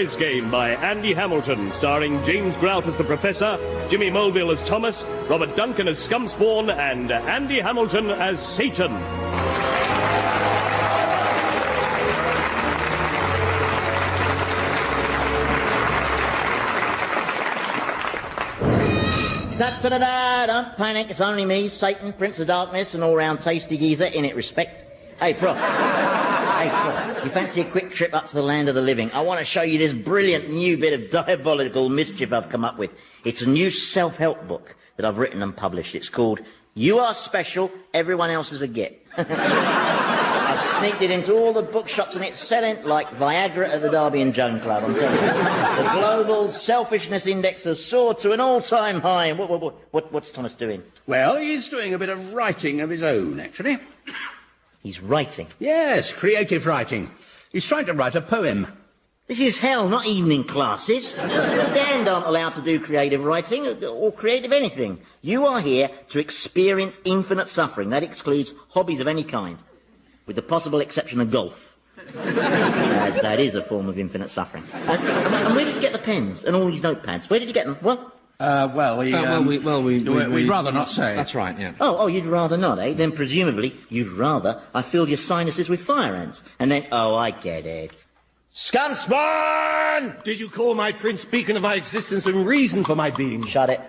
Quiz Game by Andy Hamilton, starring James Grout as the Professor, Jimmy Mulville as Thomas, Robert Duncan as Scumspawn, and Andy Hamilton as Satan. Ta-ta-da-da, don't panic, it's only me, Satan, Prince of Darkness, and all-round tasty geezer, in it respect. Hey, Prof. Hey, Prof, you fancy a quick trip up to the land of the living? I want to show you this brilliant new bit of diabolical mischief I've come up with. It's a new self-help book that I've written and published. It's called You Are Special, Everyone Else Is a Git. I've sneaked it into all the bookshops and it's selling like Viagra at the Derby and Joan Club, I'm telling you. The global selfishness index has soared to an all-time high. What's Thomas doing? Well, he's doing a bit of writing of his own, actually. He's writing? Yes, creative writing. He's trying to write a poem. This is hell, not evening classes. The damned aren't allowed to do creative writing or creative anything. You are here to experience infinite suffering. That excludes hobbies of any kind, with the possible exception of golf. As that is a form of infinite suffering. And where did you get the pens and all these notepads? Where did you get them? What? We'd rather not say. That's right, yeah. Oh, you'd rather not, eh? Then presumably you'd rather I filled your sinuses with fire ants. And then, I get it. Scumspawn! Did you call my prince beacon of my existence and reason for my being? Shut it.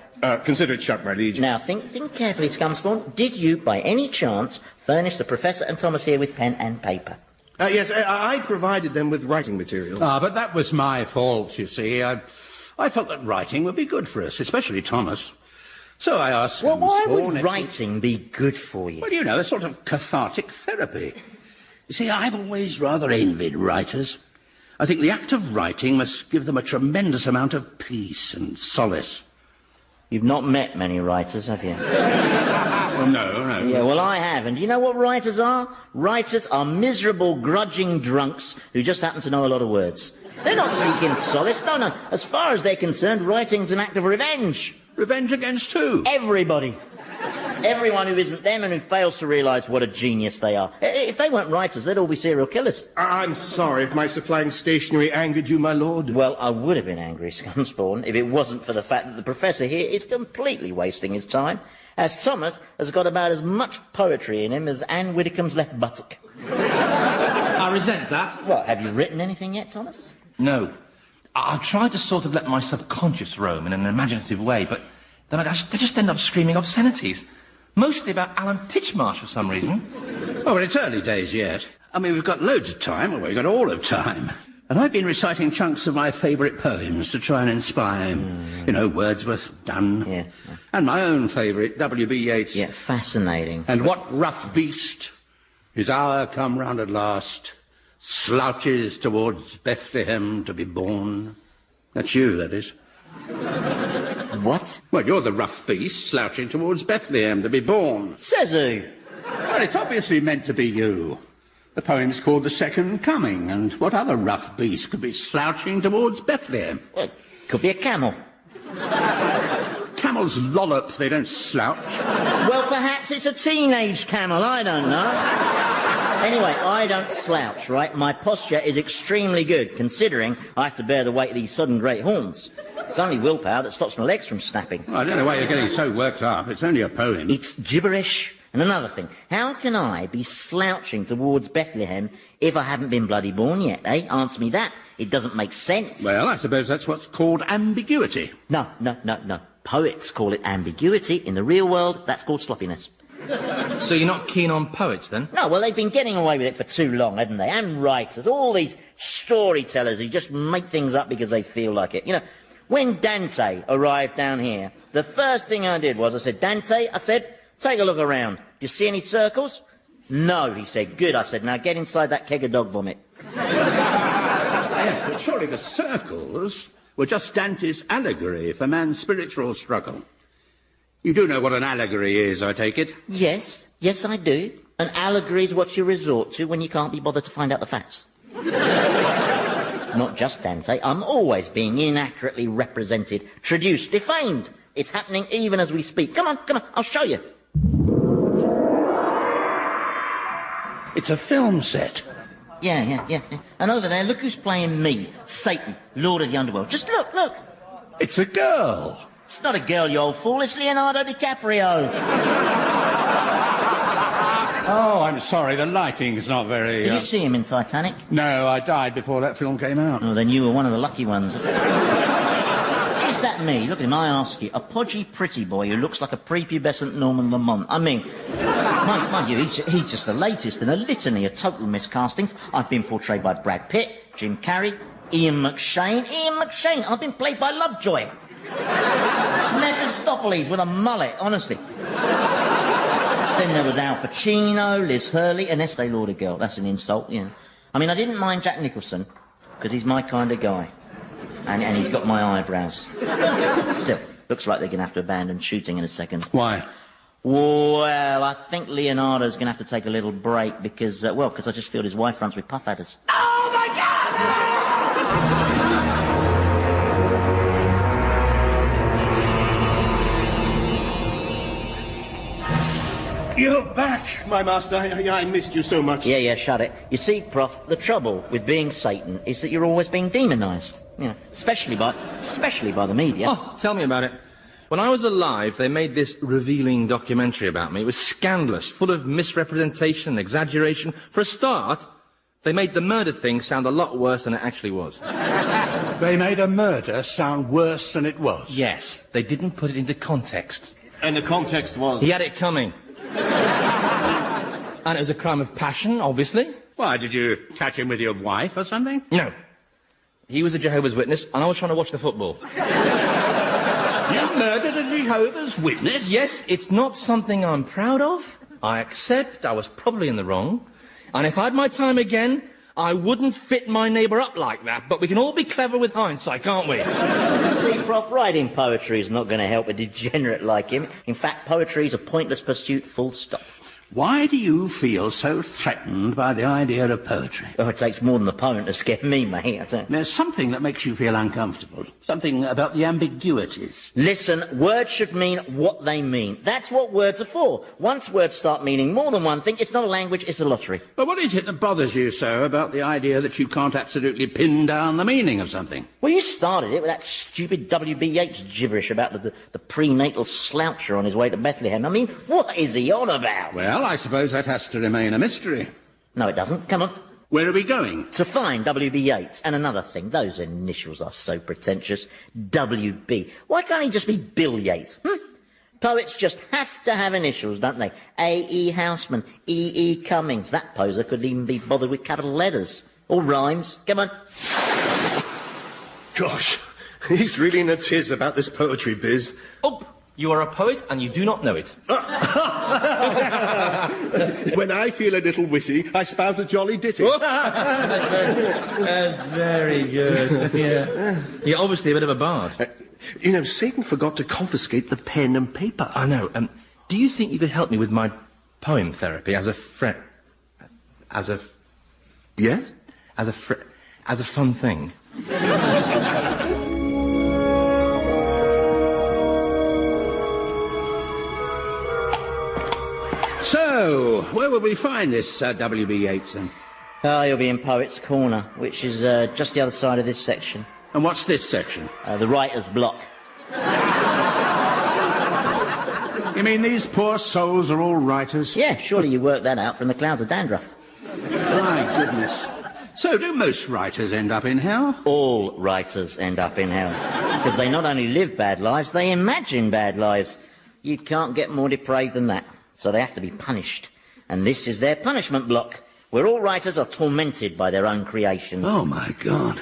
Consider it shut, my liege. Now, think carefully, Scumspawn. Did you, by any chance, furnish the Professor and Thomas here with pen and paper? Yes, I provided them with writing materials. But that was my fault, you see. I felt that writing would be good for us, especially Thomas. So I asked him... Well, why would writing be good for you? Well, you know, a sort of cathartic therapy. You see, I've always rather envied writers. I think the act of writing must give them a tremendous amount of peace and solace. You've not met many writers, have you? Well, no. Yeah, well, I have. And do you know what writers are? Writers are miserable, grudging drunks who just happen to know a lot of words. They're not seeking solace. No. As far as they're concerned, writing's an act of revenge. Revenge against who? Everybody. Everyone who isn't them and who fails to realise what a genius they are. If they weren't writers, they'd all be serial killers. I'm sorry if my supplying stationery angered you, my lord. Well, I would have been angry, Scumspawn, if it wasn't for the fact that the Professor here is completely wasting his time, as Thomas has got about as much poetry in him as Anne Widdecombe's left buttock. I resent that. What, have you written anything yet, Thomas? No. I've tried to sort of let my subconscious roam in an imaginative way, but then I just end up screaming obscenities. Mostly about Alan Titchmarsh for some reason. Oh, well, it's early days yet. I mean, we've got loads of time. Well, we've got all of time. And I've been reciting chunks of my favourite poems to try and inspire him. You know, Wordsworth, Donne. Yeah. And my own favourite, W.B. Yeats. Yeah, fascinating. And what rough beast, his hour come round at last, slouches towards Bethlehem to be born? That's you, that is. What? Well, you're the rough beast slouching towards Bethlehem to be born. Says who? Well, it's obviously meant to be you. The poem's called The Second Coming, and what other rough beast could be slouching towards Bethlehem? Well, could be a camel. Camels lollop, they don't slouch. Well, perhaps it's a teenage camel, I don't know. Anyway, I don't slouch, right? My posture is extremely good, considering I have to bear the weight of these sudden great horns. It's only willpower that stops my legs from snapping. Well, I don't know why you're getting so worked up. It's only a poem. It's gibberish. And another thing, how can I be slouching towards Bethlehem if I haven't been bloody born yet, eh? Answer me that. It doesn't make sense. Well, I suppose that's what's called ambiguity. No. Poets call it ambiguity. In the real world, that's called sloppiness. So you're not keen on poets, then? No, well, they've been getting away with it for too long, haven't they? And writers, all these storytellers who just make things up because they feel like it. You know, when Dante arrived down here, the first thing I did was I said, Dante, take a look around. Do you see any circles? No, he said. Good, I said. Now get inside that keg of dog vomit. Yes, but surely the circles were just Dante's allegory for man's spiritual struggle. You do know what an allegory is, I take it? Yes, I do. An allegory is what you resort to when you can't be bothered to find out the facts. It's not just Dante. I'm always being inaccurately represented, traduced, defamed. It's happening even as we speak. Come on, I'll show you. It's a film set. Yeah. And over there, look who's playing me, Satan, Lord of the Underworld. Just look. It's a girl. It's not a girl, you old fool. It's Leonardo DiCaprio. Oh, I'm sorry, the lighting's not very... Did you see him in Titanic? No, I died before that film came out. Oh, then you were one of the lucky ones. Is that me? Look at him, I ask you. A podgy, pretty boy who looks like a prepubescent Norman Lamont. I mean, mind you, he's just the latest in a litany of total miscastings. I've been portrayed by Brad Pitt, Jim Carrey, Ian McShane. I've been played by Lovejoy. Mephistopheles with a mullet, honestly. Then there was Al Pacino, Liz Hurley, and Estee Lauder girl. That's an insult, you know. I mean, I didn't mind Jack Nicholson, because he's my kind of guy. And he's got my eyebrows. Still, looks like they're going to have to abandon shooting in a second. Why? Well, I think Leonardo's going to have to take a little break because I just feel his wife runs with puff adders. Oh, my God! You're back, my master. I missed you so much. Yeah, shut it. You see, Prof, the trouble with being Satan is that you're always being demonised. You know, especially by the media. Oh, tell me about it. When I was alive, they made this revealing documentary about me. It was scandalous, full of misrepresentation and exaggeration. For a start, they made the murder thing sound a lot worse than it actually was. They made a murder sound worse than it was? Yes, they didn't put it into context. And the context was? He had it coming. And it was a crime of passion, obviously. Why, did you catch him with your wife or something? No. He was a Jehovah's Witness, and I was trying to watch the football. You murdered a Jehovah's Witness? Yes, it's not something I'm proud of. I accept I was probably in the wrong. And if I had my time again, I wouldn't fit my neighbour up like that. But we can all be clever with hindsight, can't we? See, Prof, writing poetry is not going to help a degenerate like him. In fact, poetry is a pointless pursuit, full stop. Why do you feel so threatened by the idea of poetry? Oh, it takes more than the poem to scare me, mate. There's something that makes you feel uncomfortable. Something about the ambiguities. Listen, words should mean what they mean. That's what words are for. Once words start meaning more than one thing, it's not a language, it's a lottery. But what is it that bothers you so about the idea that you can't absolutely pin down the meaning of something? Well, you started it with that stupid W.B. Yeats gibberish about the prenatal sloucher on his way to Bethlehem. I mean, what is he on about? Well, I suppose that has to remain a mystery. No, it doesn't. Come on. Where are we going? To find W.B. Yeats. And another thing, those initials are so pretentious. W.B. Why can't he just be Bill Yeats? Poets just have to have initials, don't they? A.E. Houseman, E.E. Cummings. That poser couldn't even be bothered with capital letters. Or rhymes. Come on. Gosh, he's really in a tiz about this poetry biz. Oh, you are a poet and you do not know it. When I feel a little witty, I spout a jolly ditty. That's very good. Yeah. You're obviously a bit of a bard. You know, Satan forgot to confiscate the pen and paper. I know. Do you think you could help me with my poem therapy as a Yes? as a fun thing? So, where will we find this W.B. Yeats then? Oh, you'll be in Poets' Corner, which is just the other side of this section. And what's this section? The writer's block. You mean these poor souls are all writers? Yeah, surely you worked that out from the clouds of dandruff. My goodness. So, do most writers end up in hell? All writers end up in hell. Because they not only live bad lives, they imagine bad lives. You can't get more depraved than that. So they have to be punished. And this is their punishment block, where all writers are tormented by their own creations. Oh, my God.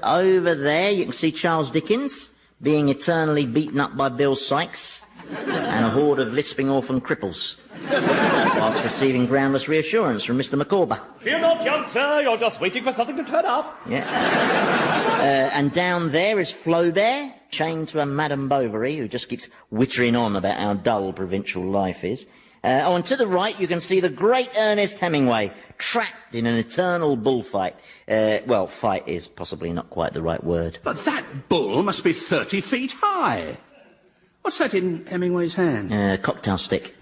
Over there, you can see Charles Dickens being eternally beaten up by Bill Sykes and a horde of lisping orphan cripples, whilst receiving groundless reassurance from Mr. Micawber. Fear not, young sir, you're just waiting for something to turn up. Yeah. And down there is Flaubert, chained to a Madame Bovary, who just keeps whittering on about how dull provincial life is. And to the right, you can see the great Ernest Hemingway, trapped in an eternal bullfight. Well, fight is possibly not quite the right word. But that bull must be 30 feet high. What's that in Hemingway's hand? Cocktail stick.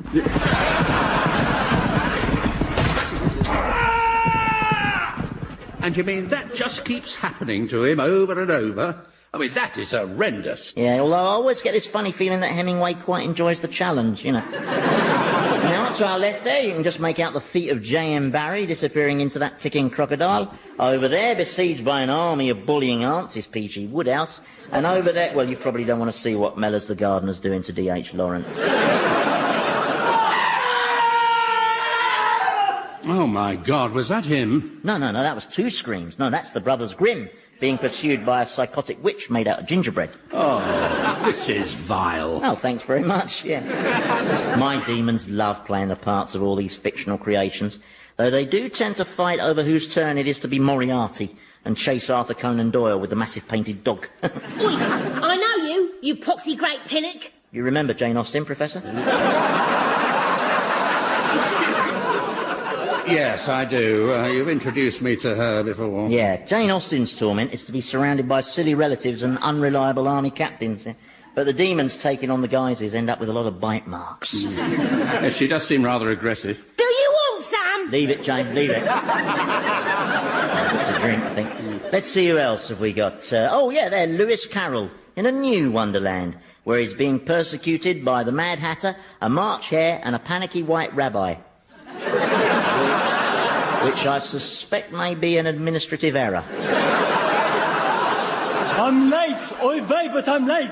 And you mean that just keeps happening to him over and over? I mean, that is horrendous. Yeah, although I always get this funny feeling that Hemingway quite enjoys the challenge, you know. Now, to our left there, you can just make out the feet of J.M. Barrie disappearing into that ticking crocodile. Over there, besieged by an army of bullying aunts, is P.G. Woodhouse. And over there, well, you probably don't want to see what Mellors the gardener's doing to D.H. Lawrence. Oh, my God, was that him? No, that was two screams. No, that's the Brothers Grimm being pursued by a psychotic witch made out of gingerbread. Oh, this is vile. Oh, thanks very much, yeah. My demons love playing the parts of all these fictional creations, though they do tend to fight over whose turn it is to be Moriarty and chase Arthur Conan Doyle with the massive painted dog. Oi, I know you poxy great pinnock. You remember Jane Austen, Professor? Yes, I do. You've introduced me to her before. Yeah, Jane Austen's torment is to be surrounded by silly relatives and unreliable army captains. Yeah. But the demons taking on the guises end up with a lot of bite marks. Yes, she does seem rather aggressive. Do you want some? Leave it, Jane, leave it. Got to drink, I think. Let's see who else have we got. Oh, yeah, there, Lewis Carroll in a new Wonderland, where he's being persecuted by the Mad Hatter, a March Hare and a panicky white rabbi. Which I suspect may be an administrative error. I'm late, oy vey, but I'm late.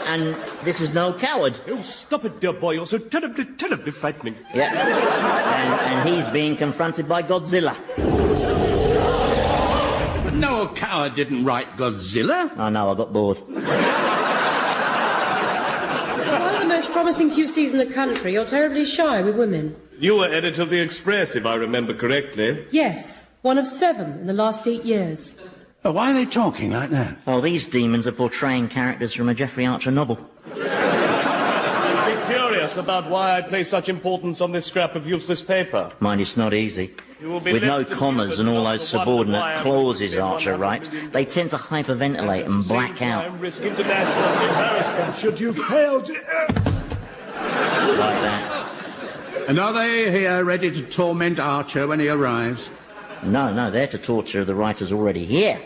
And this is no coward. Oh, stop it, dear boy. You're so terribly frightening. Yeah. And he's being confronted by Godzilla. But Noel Coward didn't write Godzilla. Oh, no, I got bored. Most promising QCs in the country. You're terribly shy with women. You were editor of the Express, if I remember correctly. Yes, one of 7 in the last 8 years. But why are they talking like that? Oh, these demons are portraying characters from a Geoffrey Archer novel. Be curious about why I place such importance on this scrap of useless paper. Mind, it's not easy. With no commas and all those subordinate clauses Archer writes, they tend to hyperventilate and black out. Risk international embarrassment should you fail to... Like that. And are they here ready to torment Archer when he arrives? No, they're to torture the writers already here.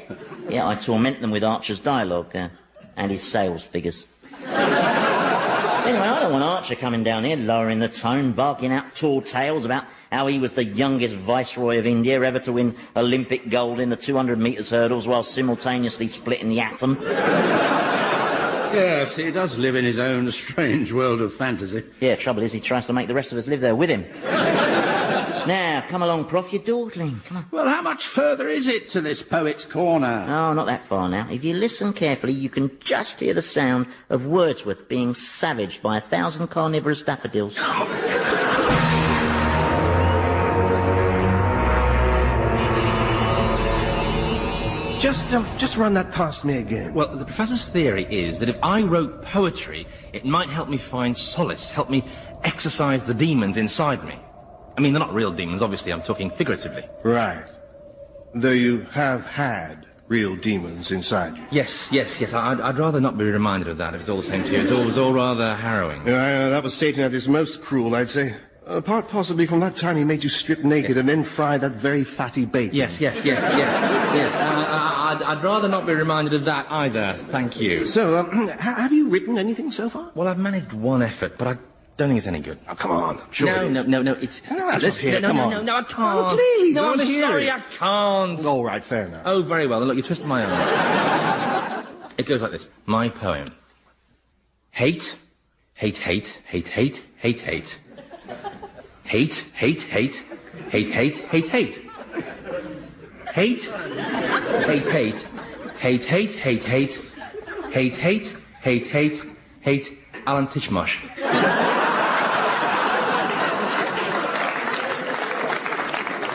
Yeah, I torment them with Archer's dialogue and his sales figures. Anyway, I don't want Archer coming down here, lowering the tone, barking out tall tales about how he was the youngest viceroy of India ever to win Olympic gold in the 200 metres hurdles while simultaneously splitting the atom. Yes, he does live in his own strange world of fantasy. Yeah, trouble is he tries to make the rest of us live there with him. Now, come along, Prof, you're dawdling. Come on. Well, how much further is it to this poet's corner? Oh, not that far now. If you listen carefully, you can just hear the sound of Wordsworth being savaged by 1,000 carnivorous daffodils. Just run that past me again. Well, the professor's theory is that if I wrote poetry, it might help me find solace, help me exorcise the demons inside me. I mean, they're not real demons, obviously, I'm talking figuratively. Right. Though you have had real demons inside you. Yes. I'd rather not be reminded of that if it's all the same to you. It was all rather harrowing. That was Satan at his most cruel, I'd say. Apart possibly from that time he made you strip naked and then fry that very fatty bacon. Yes. I'd rather not be reminded of that either, thank you. So, have you written anything so far? Well, I've managed one effort, but I don't think it's any good. Oh, come on. I'm sure it is. No, it's... Let's hear it, come on. No, I can't. Oh, please, no, I want I'm to hear sorry, it. I can't. All right, fair enough. Oh, very well. Then look, you twisted my arm. It goes like this. My poem. Hate, hate, hate, hate, hate, hate, hate. Hate, hate, hate, hate, hate, hate, hate. Hate, hate, hate, hate, hate, hate, hate, hate, hate, hate, hate, hate, Alan Titchmarsh.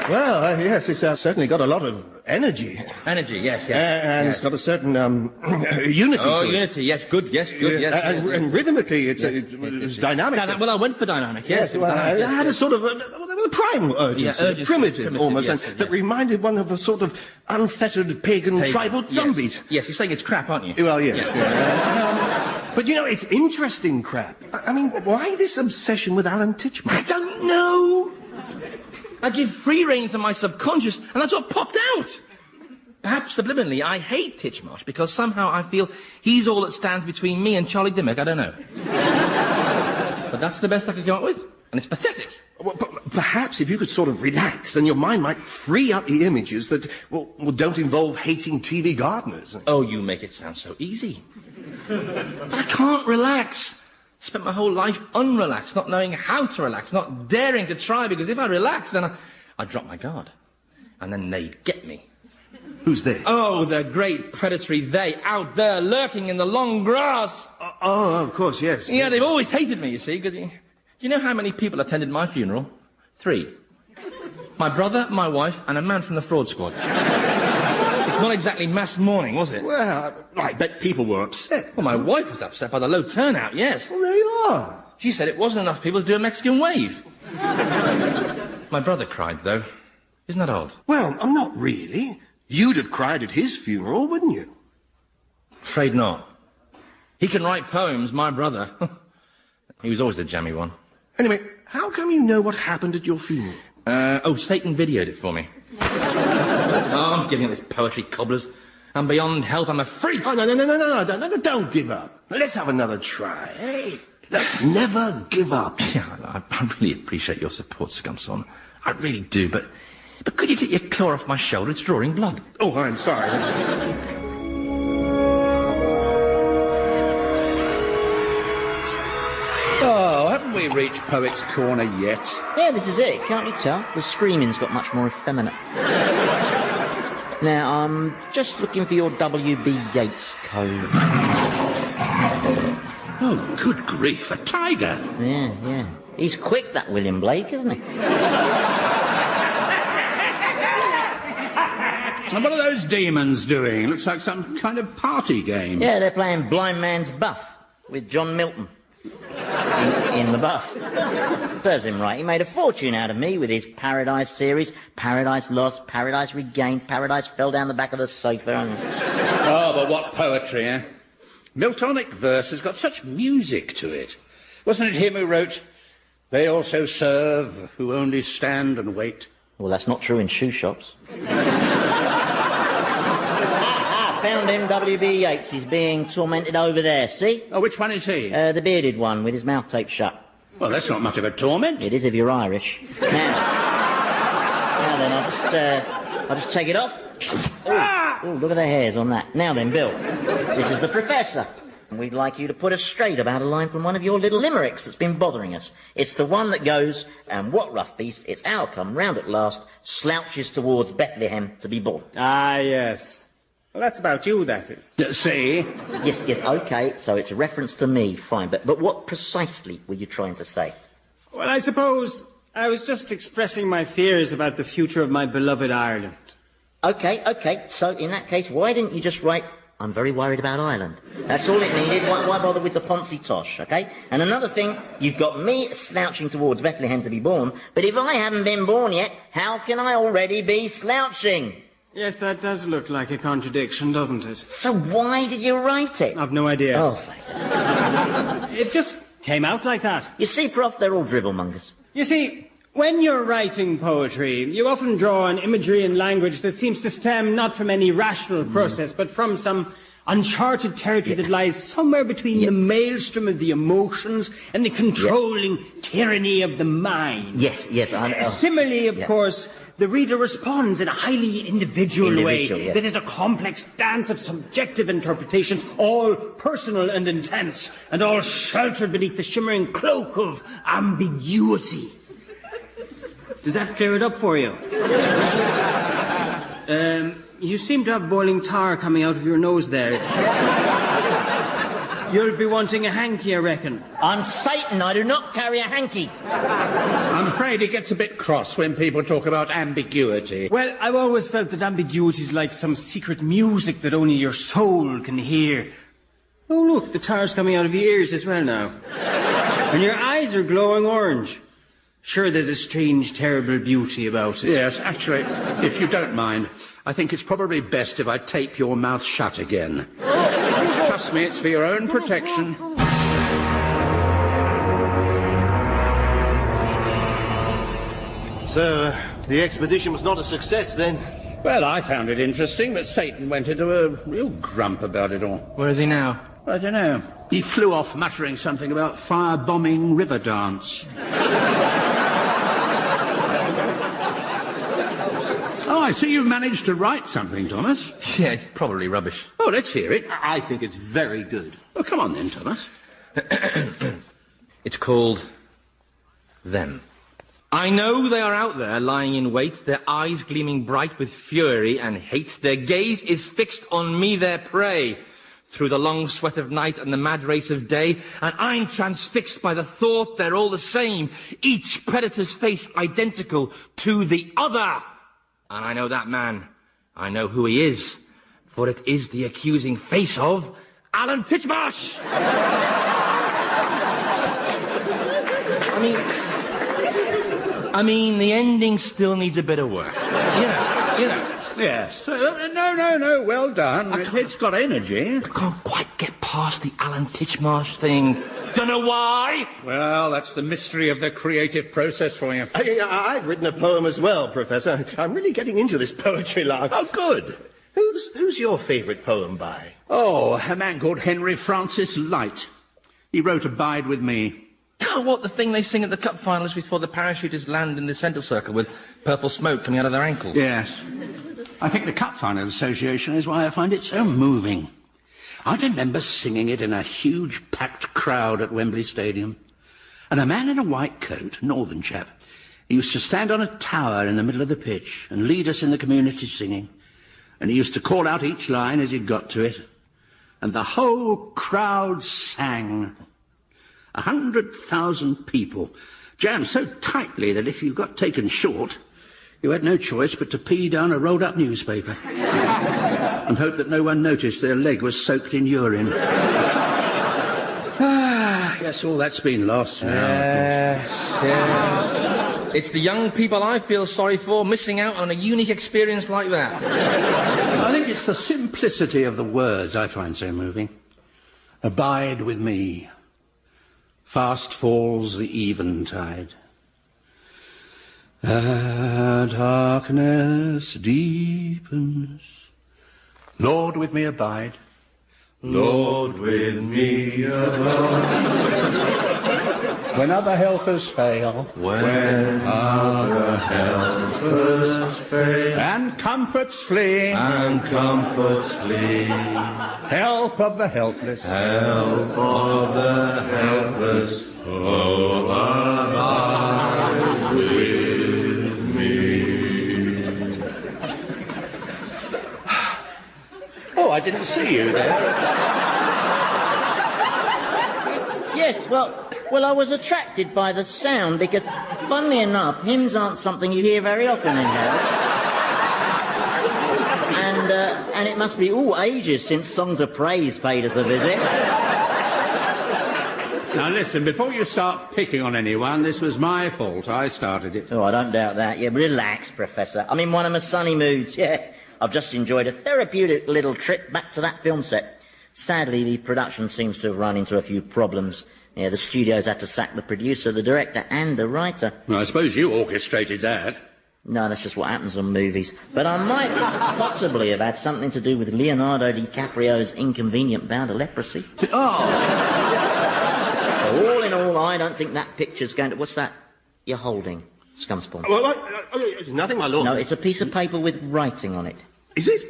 Well, yes, it's certainly got a lot of energy. Energy, yes. And it's got a certain unity to it. Unity, yes, good. And rhythmically, it's dynamic. Well, I went for dynamic, yes. Well, it had a sort of there was a primal urgency, primitive almost, that reminded one of a sort of unfettered pagan tribal drumbeat. Yes, you're saying it's crap, aren't you? Well, yes. But, you know, it's interesting crap. I mean, why this obsession with Alan Titchmarsh? I don't know. I give free rein to my subconscious, and that's what popped out. Perhaps subliminally, I hate Titchmarsh because somehow I feel he's all that stands between me and Charlie Dimmock. I don't know. But that's the best I could come up with, and it's pathetic. Well, perhaps if you could sort of relax, then your mind might free up the images that, well, don't involve hating TV gardeners. Oh, you make it sound so easy. But I can't relax. Spent my whole life unrelaxed, not knowing how to relax, not daring to try, because if I relax, then I'd drop my guard. And then they'd get me. Who's they? Oh, the great predatory they, out there lurking in the long grass. Oh, of course, yes. Yeah, they've always hated me, you see. Do you know how many people attended my funeral? 3. My brother, my wife, and a man from the fraud squad. Not exactly mass mourning, was it? Well, I bet people were upset. Well, my wife was upset by the low turnout, yes. Well, there you are. She said it wasn't enough people to do a Mexican wave. My brother cried, though. Isn't that odd? Well, I'm not really. You'd have cried at his funeral, wouldn't you? Afraid not. He can write poems, my brother. He was always the jammy one. Anyway, how come you know what happened at your funeral? Satan videoed it for me. Oh, I'm giving up this poetry, cobblers. I'm beyond help, I'm a freak. Oh, no, don't give up. Let's have another try, eh? Look, never give up. Yeah, I really appreciate your support, Scumspawn. I really do, but could you take your claw off my shoulder? It's drawing blood. Oh, I'm sorry. Oh, haven't we reached Poets' Corner yet? Yeah, this is it. Can't you tell? The screaming's got much more effeminate. Now, I'm just looking for your W.B. Yeats code. Oh, good grief, a tiger. Yeah. He's quick, that William Blake, isn't he? And what are those demons doing? Looks like some kind of party game. Yeah, they're playing Blind Man's Buff with John Milton. In the buff. Serves him right. He made a fortune out of me with his Paradise series. Paradise Lost, Paradise Regained, Paradise Fell Down the Back of the Sofa. Oh, but what poetry, eh? Miltonic verse has got such music to it. Wasn't it him who wrote, "They also serve who only stand and wait"? Well, that's not true in shoe shops. Found him, W.B. Yeats. He's being tormented over there, see? Oh, which one is he? The bearded one with his mouth taped shut. Well, that's not much of a torment. It is if you're Irish. Now then, I'll just take it off. Oh, look at the hairs on that. Now then, Bill, this is the Professor. And we'd like you to put us straight about a line from one of your little limericks that's been bothering us. It's the one that goes, "And what rough beast, it's our come round at last, slouches towards Bethlehem to be born." Ah, yes. Well, that's about you, that is. See? Yes, okay, so it's a reference to me, fine. But what precisely were you trying to say? Well, I suppose I was just expressing my fears about the future of my beloved Ireland. Okay, so in that case, why didn't you just write, "I'm very worried about Ireland"? That's all it needed. Why bother with the Ponzi tosh, okay? And another thing, you've got me slouching towards Bethlehem to be born, but if I haven't been born yet, how can I already be slouching? Yes, that does look like a contradiction, doesn't it? So why did you write it? I've no idea. Oh, It just came out like that. you see, Prof, they're all drivel-mongers. You see, when you're writing poetry, you often draw on imagery and language that seems to stem not from any rational process, but from some uncharted territory that lies somewhere between the maelstrom of the emotions and the controlling tyranny of the mind. Yes, Similarly, of course, the reader responds in a highly individual way yes. that is a complex dance of subjective interpretations, all personal and intense, and all sheltered beneath the shimmering cloak of ambiguity. Does that clear it up for you? You seem to have boiling tar coming out of your nose there. You'll be wanting a hanky, I reckon. I'm Satan, I do not carry a hanky. I'm afraid he gets a bit cross when people talk about ambiguity. Well, I've always felt that ambiguity is like some secret music that only your soul can hear. Oh, look, the tar's coming out of your ears as well now. And your eyes are glowing orange. Sure, there's a strange, terrible beauty about it. Yes, actually, if you don't mind, I think it's probably best if I tape your mouth shut again. Trust me, it's for your own protection. So, The expedition was not a success then. Well, I found it interesting, but Satan went into a real grump about it all. Where is he now? I don't know. He flew off muttering something about firebombing river dance. Oh, I see you've managed to write something, Thomas. Yeah, it's probably rubbish. Oh, let's hear it. I think it's very good. Oh, come on then, Thomas. It's called Them. I know they are out there lying in wait, their eyes gleaming bright with fury and hate. Their gaze is fixed on me, their prey, through the long sweat of night and the mad race of day, and I'm transfixed by the thought they're all the same, each predator's face identical to the other. And I know that man. I know who he is, for it is the accusing face of Alan Titchmarsh! I mean, the ending still needs a bit of work. You know. Yes. No. Well done. It's got energy. I can't quite get past the Alan Titchmarsh thing. Don't know why. Well, that's the mystery of the creative process for you. I've written a poem as well, Professor. I'm really getting into this poetry lark. Oh, good. Who's your favourite poem by? Oh, a man called Henry Francis Light. He wrote Abide With Me. Oh, what, the thing they sing at the cup finals before the parachutists land in the centre circle with purple smoke coming out of their ankles? Yes. I think the Cup Finals Association is why I find it so moving. I remember singing it in a huge packed crowd at Wembley Stadium. And a man in a white coat, northern chap, he used to stand on a tower in the middle of the pitch and lead us in the community singing. And he used to call out each line as he got to it. And the whole crowd sang. 100,000 people, jammed so tightly that if you got taken short, you had no choice but to pee down a rolled-up newspaper and hope that no one noticed their leg was soaked in urine. Guess all that's been lost now. Yes. It's the young people I feel sorry for missing out on a unique experience like that. I think it's the simplicity of the words I find so moving. Abide with me. Fast falls the eventide. The darkness deepens. Lord, with me abide. Lord, with me abide. When other helpers fail. When other helpers fail. And comforts flee. And comforts flee. Help of the helpless. Help of the helpless. Oh, abide with me. Oh, I didn't see you there. Yes, well, I was attracted by the sound because, funnily enough, hymns aren't something you hear very often in here. And it must be all ages since songs of praise paid us a visit. Now listen, before you start picking on anyone, this was my fault. I started it. Oh, I don't doubt that. Yeah, relax, Professor. I'm in one of my sunny moods, yeah. I've just enjoyed a therapeutic little trip back to that film set. Sadly, the production seems to have run into a few problems. Yeah, the studios had to sack the producer, the director, and the writer. Well, I suppose you orchestrated that. No, that's just what happens on movies. But I might possibly have had something to do with Leonardo DiCaprio's inconvenient bout of leprosy. Oh! So all in all, I don't think that picture's going to... What's that you're holding, Scumspawn? Well, nothing, my lord. No, it's a piece of paper with writing on it. Is it?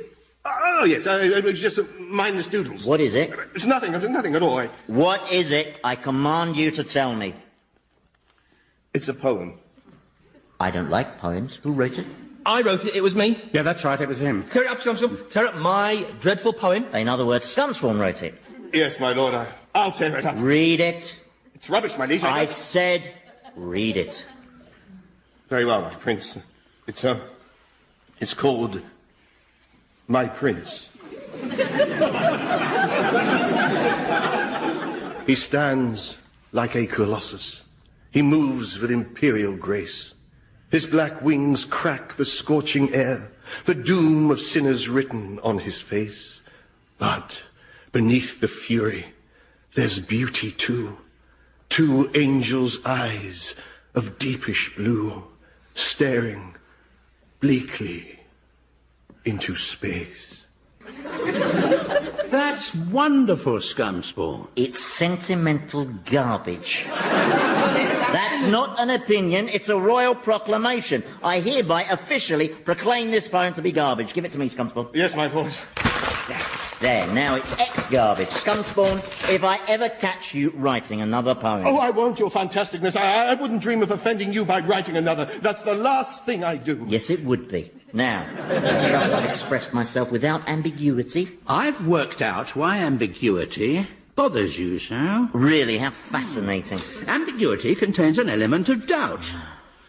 Oh, yes, it's just mindless doodles. What is it? It's nothing at all. What is it? I command you to tell me. It's a poem. I don't like poems. Who wrote it? I wrote it, it was me. Yeah, that's right, it was him. Tear it up, Scumspawn. Tear up my dreadful poem. In other words, Scumspawn wrote it. Yes, my lord, I'll tear it up. Read it. It's rubbish, my liege. I said read it. Very well, my prince. It's called My Prince. He stands like a colossus. He moves with imperial grace. His black wings crack the scorching air, the doom of sinners written on his face. But beneath the fury, there's beauty too. 2 angels' eyes of deepish blue, staring bleakly into space. That's wonderful, Scumspawn. It's sentimental garbage. That's not an opinion, it's a royal proclamation. I hereby officially proclaim this poem to be garbage. Give it to me, Scumspawn. Yes, my lord. There, now it's ex-garbage. Scumspawn, if I ever catch you writing another poem... Oh, I won't, your fantasticness. I wouldn't dream of offending you by writing another. That's the last thing I do. Yes, it would be. Now, I trust I've expressed myself without ambiguity. I've worked out why ambiguity bothers you so. Really, how fascinating. Ambiguity contains an element of doubt.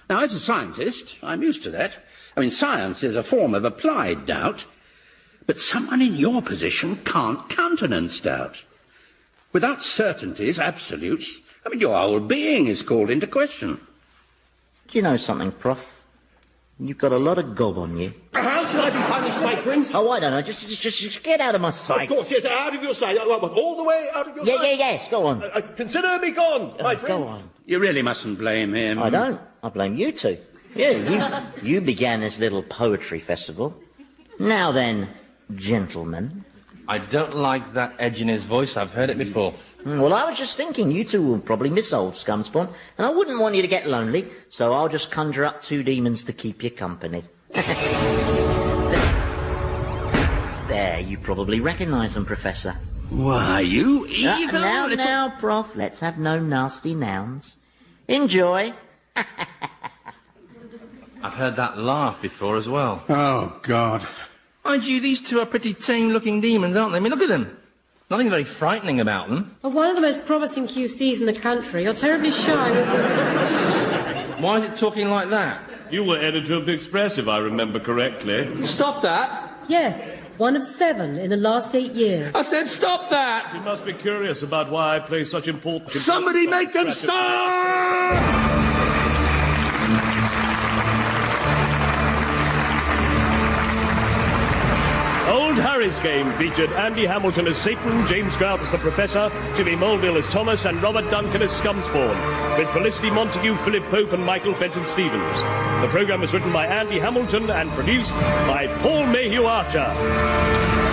Now, as a scientist, I'm used to that. I mean, science is a form of applied doubt. But someone in your position can't countenance doubt. Without certainties, absolutes, I mean, your whole being is called into question. Do you know something, Prof? You've got a lot of gob on you. How should I be punished, my prince? Oh, I don't know. Just get out of my sight. Of course, yes, out of your sight. All the way out of your sight? Yes, go on. Consider me gone, my prince. Go on. You really mustn't blame him. I don't. I blame you two. Yeah, you began this little poetry festival. Now then, gentlemen. I don't like that edge in his voice. I've heard it before. Well, I was just thinking you two will probably miss old Scumspawn, and I wouldn't want you to get lonely, so I'll just conjure up 2 demons to keep you company. There, you probably recognise them, Professor. Why, you evil little... Now, Prof, let's have no nasty nouns. Enjoy. I've heard that laugh before as well. Oh, God. Mind you, these two are pretty tame-looking demons, aren't they? I mean, look at them. Nothing very frightening about them. Well, one of the most promising QCs in the country. You're terribly shy. Why is it talking like that? You were editor of the Express, if I remember correctly. Stop that! Yes, 1 of 7 in the last 8 years. I said stop that! You must be curious about why I play such important... Somebody make them stop! Old Harry's Game featured Andy Hamilton as Satan, James Grout as the Professor, Jimmy Mulville as Thomas, and Robert Duncan as Scumspawn, with Felicity Montagu, Philip Pope, and Michael Fenton Stevens. The programme was written by Andy Hamilton and produced by Paul Mayhew-Archer.